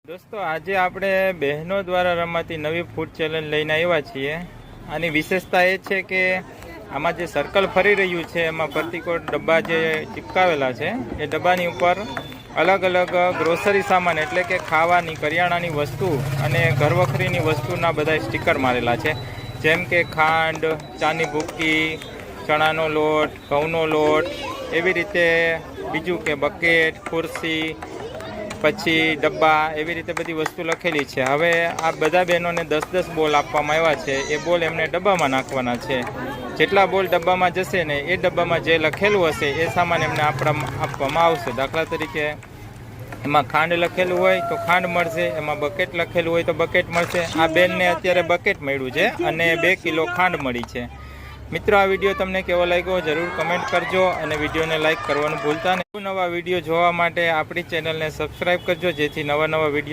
દોસ્તો આજે આપણે બહેનો દ્વારા રમાતી નવી ફૂડ ચેલેન્જ લઈને આવ્યા છીએ. આની વિશેષતા એ છે કે આમાં જે સર્કલ ફરી રહ્યું છે એમાં પ્રતિકોટ ડબ્બા જે ચિપકાવેલા છે એ ડબ્બાની ઉપર અલગ અલગ ગ્રોસરી સામાન એટલે કે ખાવાની કરિયાણાની વસ્તુ અને ઘરવખરીની વસ્તુના બધા સ્ટીકર મારેલા છે. જેમ કે ખાંડ, ચાની ભૂકી, ચણાનો લોટ, ઘઉંનો લોટ, એવી રીતે બીજું કે બકેટ, ખુરશી, પછી ડબ્બા, એવી રીતે બધી વસ્તુ લખેલી છે. હવે આ બધા બહેનોને 10-10 બોલ આપવામાં આવ્યા છે. એ બોલ એમને ડબ્બામાં નાખવાના છે. જેટલા બોલ ડબ્બામાં જશે ને એ ડબ્બામાં જે લખેલું હશે એ સામાન એમને આપવામાં આવશે. દાખલા તરીકે એમાં ખાંડ લખેલું હોય તો ખાંડ મળશે, એમાં બકેટ લખેલું હોય તો બકેટ મળશે. આ બેનને અત્યારે બકેટ મળ્યું છે અને 2 કિલો ખાંડ મળી છે. મિત્રો, આ વિડીયો તમને કેવો લાગ્યો જરૂર કમેન્ટ કરજો અને વિડીયોને લાઇક કરવાનું ભૂલતા નહીં. નવા વિડીયો જોવા માટે આપણી ચેનલને સબસ્ક્રાઈબ કરજો જેથી નવા વિડીયો